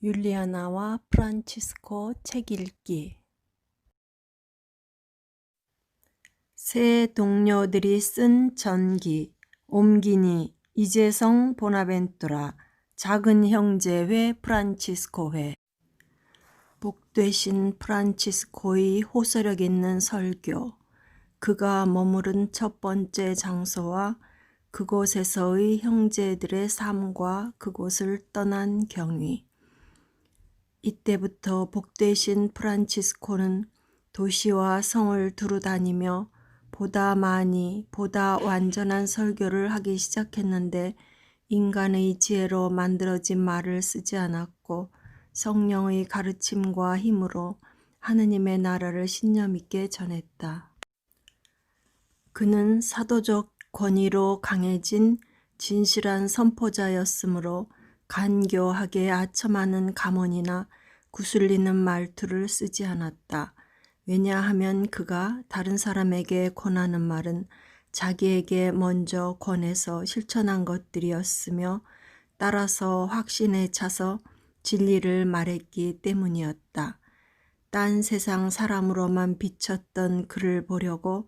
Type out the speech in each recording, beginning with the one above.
율리아나와 프란치스코 책 읽기. 새 동료들이 쓴 전기. 옴기니, 이재성 보나벤투라, 작은 형제회 프란치스코회. 복되신 프란치스코의 호소력 있는 설교. 그가 머무른 첫 번째 장소와 그곳에서의 형제들의 삶과 그곳을 떠난 경위. 이때부터 복되신 프란치스코는 도시와 성을 두루 다니며 보다 많이, 보다 완전한 설교를 하기 시작했는데 인간의 지혜로 만들어진 말을 쓰지 않았고 성령의 가르침과 힘으로 하느님의 나라를 신념 있게 전했다. 그는 사도적 권위로 강해진 진실한 선포자였으므로 간교하게 아첨하는 감언이나 구슬리는 말투를 쓰지 않았다. 왜냐하면 그가 다른 사람에게 권하는 말은 자기에게 먼저 권해서 실천한 것들이었으며 따라서 확신에 차서 진리를 말했기 때문이었다. 딴 세상 사람으로만 비쳤던 그를 보려고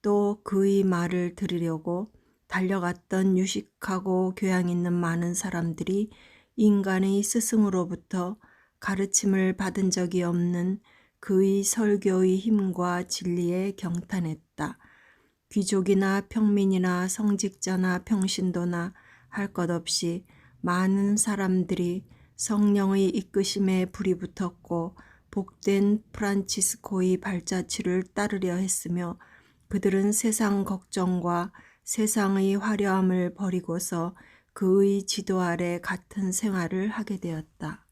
또 그의 말을 들으려고 달려갔던 유식하고 교양 있는 많은 사람들이 인간의 스승으로부터 가르침을 받은 적이 없는 그의 설교의 힘과 진리에 경탄했다. 귀족이나 평민이나 성직자나 평신도나 할 것 없이 많은 사람들이 성령의 이끄심에 불이 붙었고 복된 프란치스코의 발자취를 따르려 했으며 그들은 세상 걱정과 세상의 화려함을 버리고서 그의 지도 아래 같은 생활을 하게 되었다.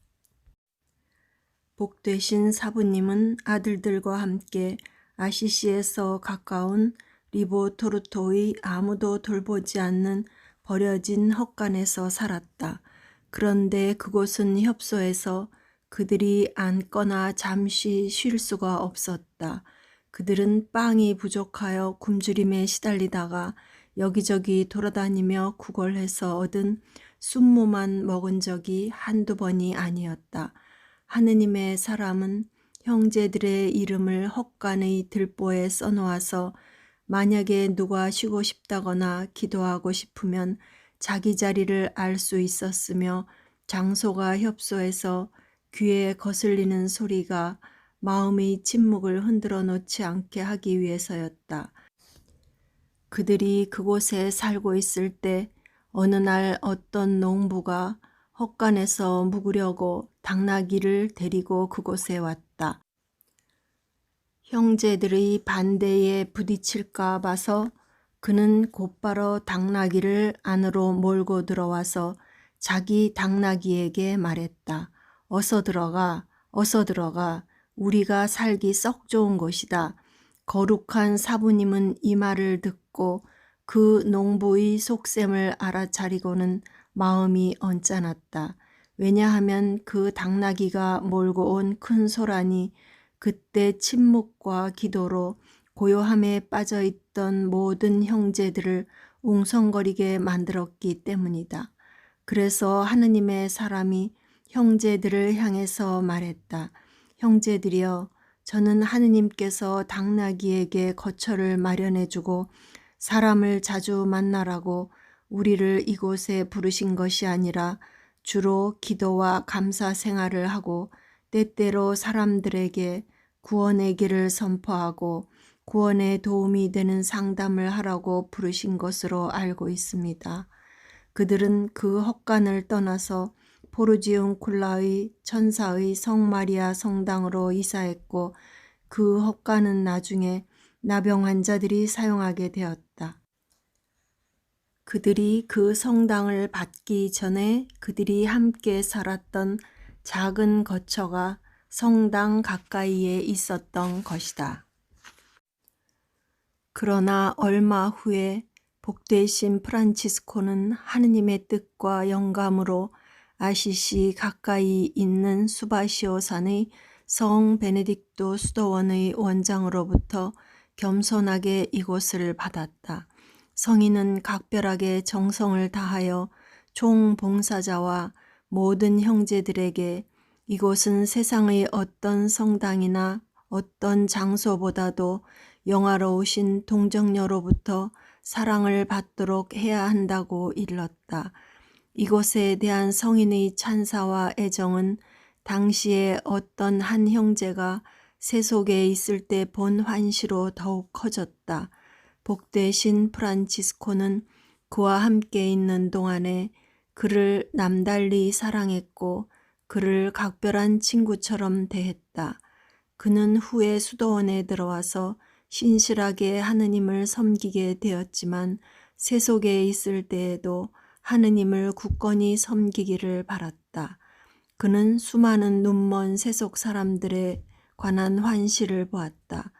복되신 사부님은 아들들과 함께 아시시에서 가까운 리보토르토의 아무도 돌보지 않는 버려진 헛간에서 살았다. 그런데 그곳은 협소해서 그들이 앉거나 잠시 쉴 수가 없었다. 그들은 빵이 부족하여 굶주림에 시달리다가 여기저기 돌아다니며 구걸해서 얻은 순무만 먹은 적이 한두 번이 아니었다. 하느님의 사람은 형제들의 이름을 헛간의 들보에 써놓아서 만약에 누가 쉬고 싶다거나 기도하고 싶으면 자기 자리를 알 수 있었으며 장소가 협소해서 귀에 거슬리는 소리가 마음의 침묵을 흔들어 놓지 않게 하기 위해서였다. 그들이 그곳에 살고 있을 때 어느 날 어떤 농부가 헛간에서 묵으려고 당나귀를 데리고 그곳에 왔다. 형제들의 반대에 부딪힐까 봐서 그는 곧바로 당나귀를 안으로 몰고 들어와서 자기 당나귀에게 말했다. 어서 들어가, 어서 들어가. 우리가 살기 썩 좋은 곳이다. 거룩한 사부님은 이 말을 듣고 그 농부의 속셈을 알아차리고는 마음이 언짢았다. 왜냐하면 그 당나귀가 몰고 온 큰 소란이 그때 침묵과 기도로 고요함에 빠져있던 모든 형제들을 웅성거리게 만들었기 때문이다. 그래서 하느님의 사람이 형제들을 향해서 말했다. 형제들이여, 저는 하느님께서 당나귀에게 거처를 마련해주고 사람을 자주 만나라고 우리를 이곳에 부르신 것이 아니라 주로 기도와 감사 생활을 하고 때때로 사람들에게 구원의 길을 선포하고 구원에 도움이 되는 상담을 하라고 부르신 것으로 알고 있습니다. 그들은 그 헛간을 떠나서 포르지움쿨라의 천사의 성마리아 성당으로 이사했고 그 헛간은 나중에 나병 환자들이 사용하게 되었다. 그들이 그 성당을 받기 전에 그들이 함께 살았던 작은 거처가 성당 가까이에 있었던 것이다. 그러나 얼마 후에 복되신 프란치스코는 하느님의 뜻과 영감으로 아시시 가까이 있는 수바시오 산의 성 베네딕토 수도원의 원장으로부터 겸손하게 이곳을 받았다. 성인은 각별하게 정성을 다하여 총봉사자와 모든 형제들에게 이곳은 세상의 어떤 성당이나 어떤 장소보다도 영화로우신 동정녀로부터 사랑을 받도록 해야 한다고 일렀다. 이곳에 대한 성인의 찬사와 애정은 당시에 어떤 한 형제가 세속에 있을 때 본 환시로 더욱 커졌다. 복되신 프란치스코는 그와 함께 있는 동안에 그를 남달리 사랑했고 그를 각별한 친구처럼 대했다. 그는 후에 수도원에 들어와서 신실하게 하느님을 섬기게 되었지만 세속에 있을 때에도 하느님을 굳건히 섬기기를 바랐다. 그는 수많은 눈먼 세속 사람들에 관한 환시를 보았다.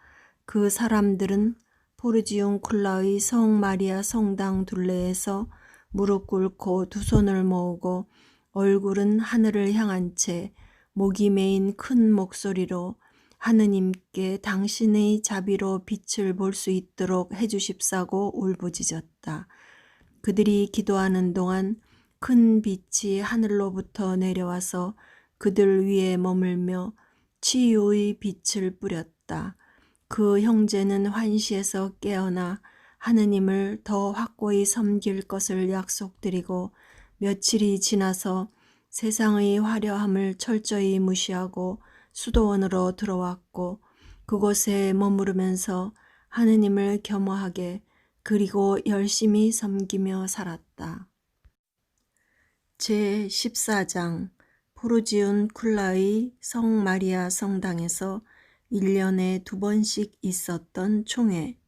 그 사람들은 포르지온쿨라의 성 마리아 성당 둘레에서 무릎 꿇고 두 손을 모으고 얼굴은 하늘을 향한 채 목이 메인 큰 목소리로 하느님께 당신의 자비로 빛을 볼 수 있도록 해주십사고 울부짖었다. 그들이 기도하는 동안 큰 빛이 하늘로부터 내려와서 그들 위에 머물며 치유의 빛을 뿌렸다. 그 형제는 환시에서 깨어나 하느님을 더 확고히 섬길 것을 약속드리고 며칠이 지나서 세상의 화려함을 철저히 무시하고 수도원으로 들어왔고 그곳에 머무르면서 하느님을 겸허하게 그리고 열심히 섬기며 살았다. 제14장 포르지온쿨라의 성 마리아 성당에서 1년에 2번씩 있었던 총회.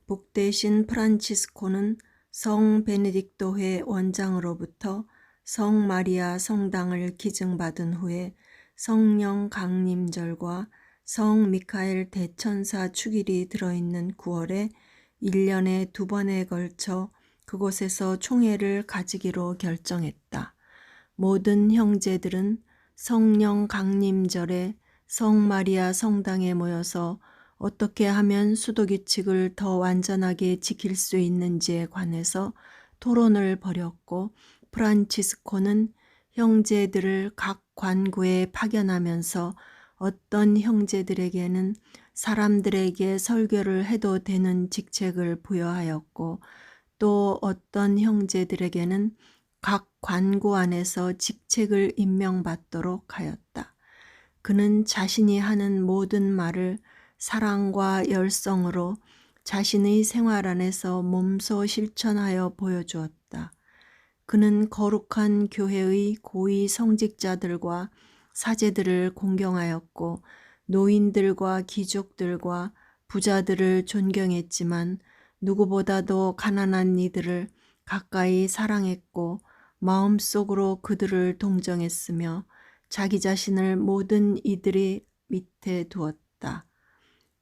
복되신 프란치스코는 성 베네딕토회 원장으로부터 성 마리아 성당을 기증받은 후에 성령 강림절과 성 미카엘 대천사 축일이 들어있는 9월에 1년에 2번에 걸쳐 그곳에서 총회를 가지기로 결정했다. 모든 형제들은 성령 강림절에 성 마리아 성당에 모여서 어떻게 하면 수도규칙을 더 완전하게 지킬 수 있는지에 관해서 토론을 벌였고 프란치스코는 형제들을 각 관구에 파견하면서 어떤 형제들에게는 사람들에게 설교를 해도 되는 직책을 부여하였고 또 어떤 형제들에게는 각 관구 안에서 직책을 임명받도록 하였다. 그는 자신이 하는 모든 말을 사랑과 열성으로 자신의 생활 안에서 몸소 실천하여 보여주었다. 그는 거룩한 교회의 고위 성직자들과 사제들을 공경하였고 노인들과 귀족들과 부자들을 존경했지만 누구보다도 가난한 이들을 가까이 사랑했고 마음속으로 그들을 동정했으며 자기 자신을 모든 이들의 밑에 두었다.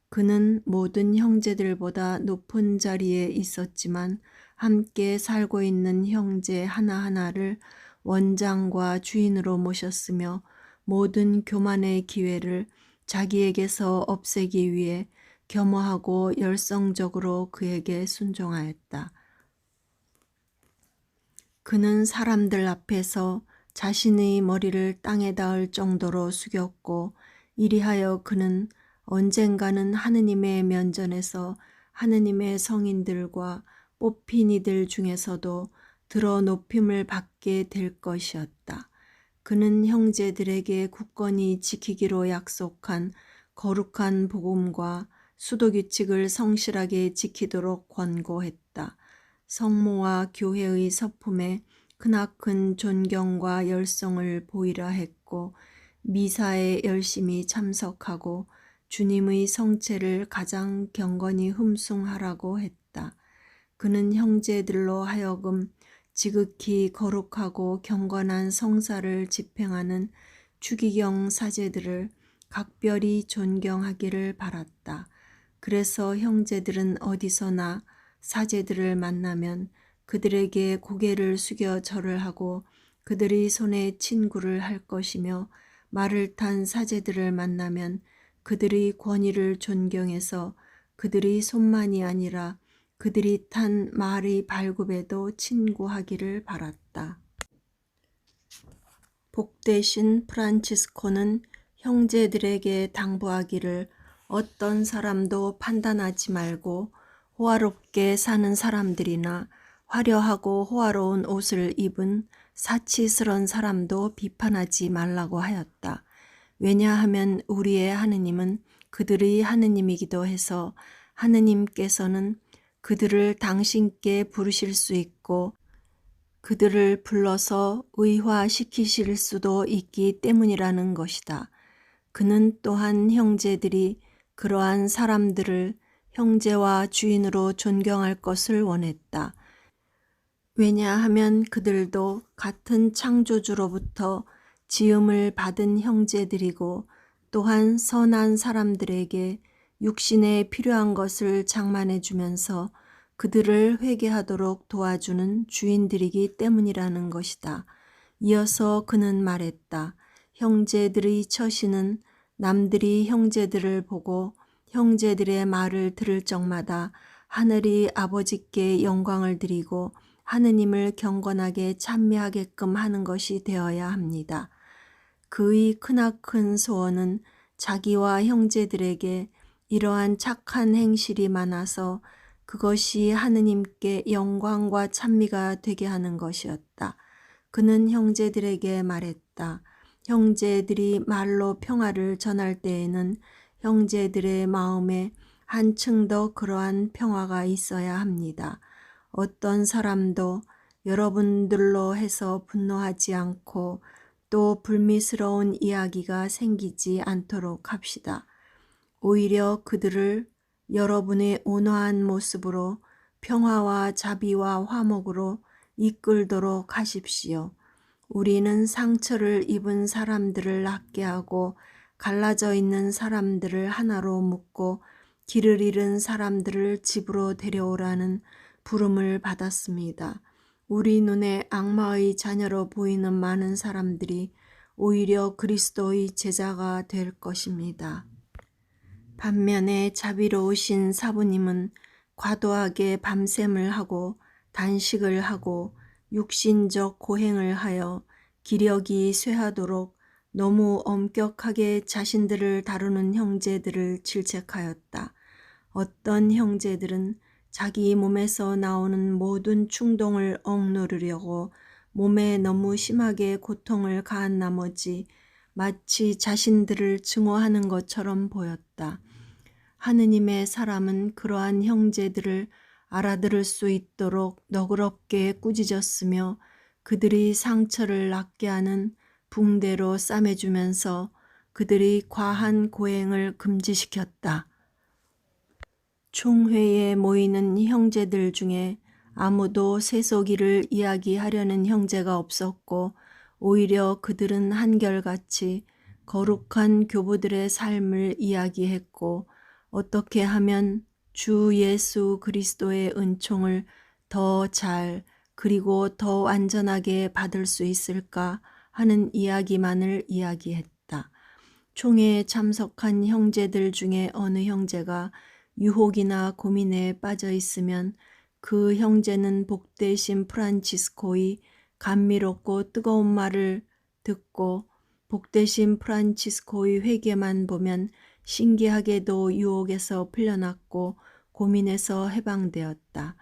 그는 모든 형제들보다 높은 자리에 있었지만 함께 살고 있는 형제 하나하나를 원장과 주인으로 모셨으며 모든 교만의 기회를 자기에게서 없애기 위해 겸허하고 열성적으로 그에게 순종하였다. 그는 사람들 앞에서 자신의 머리를 땅에 닿을 정도로 숙였고 이리하여 그는 언젠가는 하느님의 면전에서 하느님의 성인들과 뽑힌 이들 중에서도 들어 높임을 받게 될 것이었다. 그는 형제들에게 굳건히 지키기로 약속한 거룩한 복음과 수도규칙을 성실하게 지키도록 권고했다. 성모와 교회의 서품에 크나큰 존경과 열성을 보이라 했고 미사에 열심히 참석하고 주님의 성체를 가장 경건히 흠숭하라고 했다. 그는 형제들로 하여금 지극히 거룩하고 경건한 성사를 집행하는 추기경 사제들을 각별히 존경하기를 바랐다. 그래서 형제들은 어디서나 사제들을 만나면 그들에게 고개를 숙여 절을 하고 그들의 손에 친구를 할 것이며 말을 탄 사제들을 만나면 그들의 권위를 존경해서 그들의 손만이 아니라 그들이 탄 말의 발굽에도 친구하기를 바랐다. 복되신 프란치스코는 형제들에게 당부하기를 어떤 사람도 판단하지 말고 호화롭게 사는 사람들이나 화려하고 호화로운 옷을 입은 사치스런 사람도 비판하지 말라고 하였다. 왜냐하면 우리의 하느님은 그들의 하느님이기도 해서 하느님께서는 그들을 당신께 부르실 수 있고 그들을 불러서 의화시키실 수도 있기 때문이라는 것이다. 그는 또한 형제들이 그러한 사람들을 형제와 주인으로 존경할 것을 원했다. 왜냐하면 그들도 같은 창조주로부터 지음을 받은 형제들이고 또한 선한 사람들에게 육신에 필요한 것을 장만해 주면서 그들을 회개하도록 도와주는 주인들이기 때문이라는 것이다. 이어서 그는 말했다. 형제들의 처신은 남들이 형제들을 보고 형제들의 말을 들을 적마다 하늘이 아버지께 영광을 드리고 하느님을 경건하게 찬미하게끔 하는 것이 되어야 합니다. 그의 크나큰 소원은 자기와 형제들에게 이러한 착한 행실이 많아서 그것이 하느님께 영광과 찬미가 되게 하는 것이었다. 그는 형제들에게 말했다. 형제들이 말로 평화를 전할 때에는 형제들의 마음에 한층 더 그러한 평화가 있어야 합니다. 어떤 사람도 여러분들로 해서 분노하지 않고 또 불미스러운 이야기가 생기지 않도록 합시다. 오히려 그들을 여러분의 온화한 모습으로 평화와 자비와 화목으로 이끌도록 하십시오. 우리는 상처를 입은 사람들을 낫게 하고 갈라져 있는 사람들을 하나로 묶고 길을 잃은 사람들을 집으로 데려오라는 부름을 받았습니다. 우리 눈에 악마의 자녀로 보이는 많은 사람들이 오히려 그리스도의 제자가 될 것입니다. 반면에 자비로우신 사부님은 과도하게 밤샘을 하고 단식을 하고 육신적 고행을 하여 기력이 쇠하도록 너무 엄격하게 자신들을 다루는 형제들을 질책하였다. 어떤 형제들은 자기 몸에서 나오는 모든 충동을 억누르려고 몸에 너무 심하게 고통을 가한 나머지 마치 자신들을 증오하는 것처럼 보였다. 하느님의 사람은 그러한 형제들을 알아들을 수 있도록 너그럽게 꾸짖었으며 그들이 상처를 낫게 하는 붕대로 싸매주면서 그들이 과한 고행을 금지시켰다. 총회에 모이는 형제들 중에 아무도 세속일을 이야기하려는 형제가 없었고 오히려 그들은 한결같이 거룩한 교부들의 삶을 이야기했고 어떻게 하면 주 예수 그리스도의 은총을 더 잘 그리고 더 완전하게 받을 수 있을까 하는 이야기만을 이야기했다. 총회에 참석한 형제들 중에 어느 형제가 유혹이나 고민에 빠져 있으면 그 형제는 복되신 프란치스코의 감미롭고 뜨거운 말을 듣고 복되신 프란치스코의 회개만 보면 신기하게도 유혹에서 풀려났고 고민에서 해방되었다.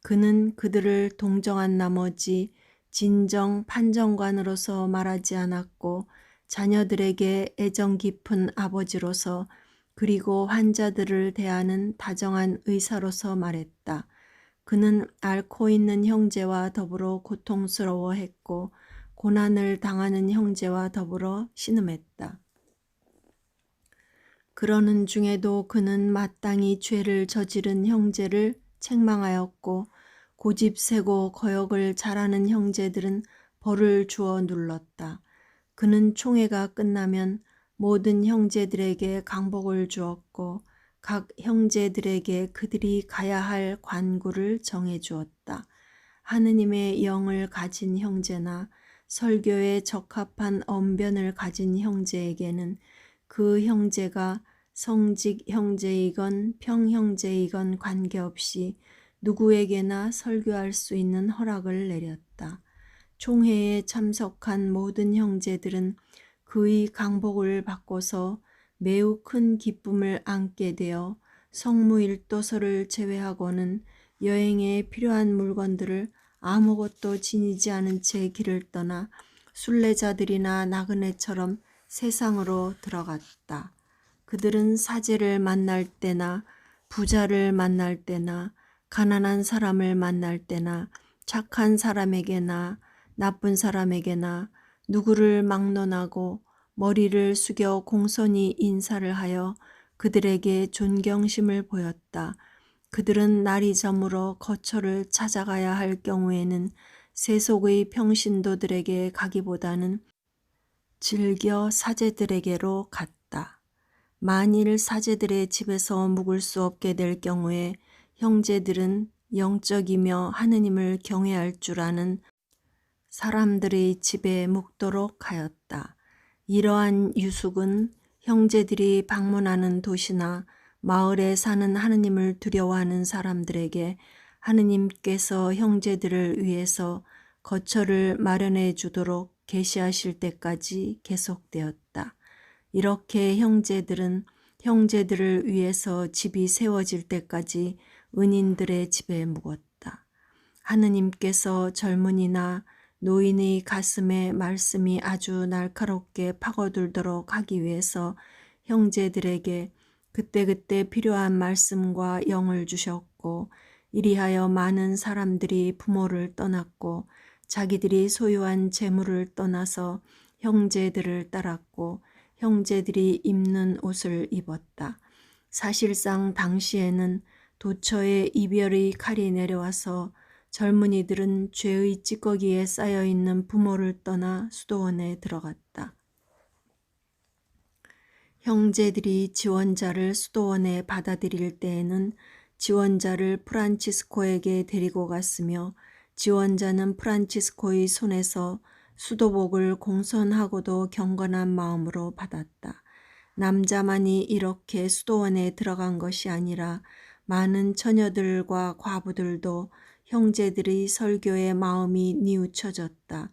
그는 그들을 동정한 나머지 진정 판정관으로서 말하지 않았고 자녀들에게 애정 깊은 아버지로서 그리고 환자들을 대하는 다정한 의사로서 말했다. 그는 앓고 있는 형제와 더불어 고통스러워했고 고난을 당하는 형제와 더불어 신음했다. 그러는 중에도 그는 마땅히 죄를 저지른 형제를 책망하였고 고집세고 거역을 잘하는 형제들은 벌을 주어 눌렀다. 그는 총회가 끝나면 모든 형제들에게 강복을 주었고 각 형제들에게 그들이 가야 할 관구를 정해 주었다. 하느님의 영을 가진 형제나 설교에 적합한 언변을 가진 형제에게는 그 형제가 성직 형제이건 평형제이건 관계없이 누구에게나 설교할 수 있는 허락을 내렸다. 총회에 참석한 모든 형제들은 그의 강복을 받고서 매우 큰 기쁨을 안게 되어 성무일도서를 제외하고는 여행에 필요한 물건들을 아무것도 지니지 않은 채 길을 떠나 순례자들이나 나그네처럼 세상으로 들어갔다. 그들은 사제를 만날 때나 부자를 만날 때나 가난한 사람을 만날 때나 착한 사람에게나 나쁜 사람에게나 누구를 막론하고 머리를 숙여 공손히 인사를 하여 그들에게 존경심을 보였다. 그들은 날이 저물어 거처를 찾아가야 할 경우에는 세속의 평신도들에게 가기보다는 즐겨 사제들에게로 갔다. 만일 사제들의 집에서 묵을 수 없게 될 경우에 형제들은 영적이며 하느님을 경외할 줄 아는 사람들의 집에 묵도록 하였다. 이러한 유숙은 형제들이 방문하는 도시나 마을에 사는 하느님을 두려워하는 사람들에게 하느님께서 형제들을 위해서 거처를 마련해 주도록 계시하실 때까지 계속되었다. 이렇게 형제들은 형제들을 위해서 집이 세워질 때까지 은인들의 집에 묵었다. 하느님께서 젊은이나 노인의 가슴에 말씀이 아주 날카롭게 파고들도록 하기 위해서 형제들에게 그때그때 필요한 말씀과 영을 주셨고, 이리하여 많은 사람들이 부모를 떠났고 자기들이 소유한 재물을 떠나서 형제들을 따랐고 형제들이 입는 옷을 입었다. 사실상 당시에는 도처에 이별의 칼이 내려와서 젊은이들은 죄의 찌꺼기에 쌓여있는 부모를 떠나 수도원에 들어갔다. 형제들이 지원자를 수도원에 받아들일 때에는 지원자를 프란치스코에게 데리고 갔으며 지원자는 프란치스코의 손에서 수도복을 공손하고도 경건한 마음으로 받았다. 남자만이 이렇게 수도원에 들어간 것이 아니라 많은 처녀들과 과부들도 형제들의 설교에 마음이 뉘우쳐졌다.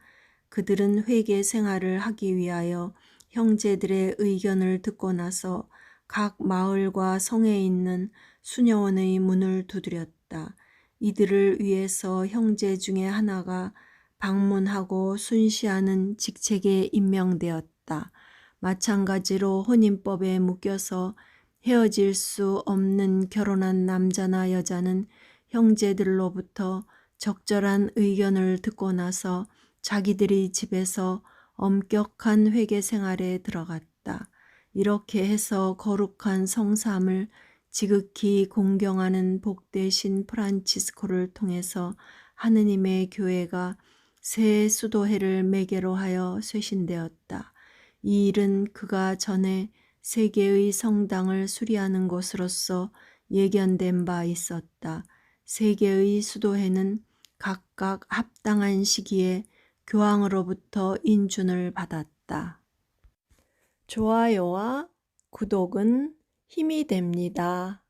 그들은 회개 생활을 하기 위하여 형제들의 의견을 듣고 나서 각 마을과 성에 있는 수녀원의 문을 두드렸다. 이들을 위해서 형제 중에 하나가 방문하고 순시하는 직책에 임명되었다. 마찬가지로 혼인법에 묶여서 헤어질 수 없는 결혼한 남자나 여자는 형제들로부터 적절한 의견을 듣고 나서 자기들이 집에서 엄격한 회개 생활에 들어갔다. 이렇게 해서 거룩한 성삼을 지극히 공경하는 복되신 프란치스코를 통해서 하느님의 교회가 새 수도회를 매개로 하여 쇄신되었다. 이 일은 그가 전에 세계의 성당을 수리하는 곳으로서 예견된 바 있었다. 세계의 수도회는 각각 합당한 시기에 교황으로부터 인준을 받았다. 좋아요와 구독은 힘이 됩니다.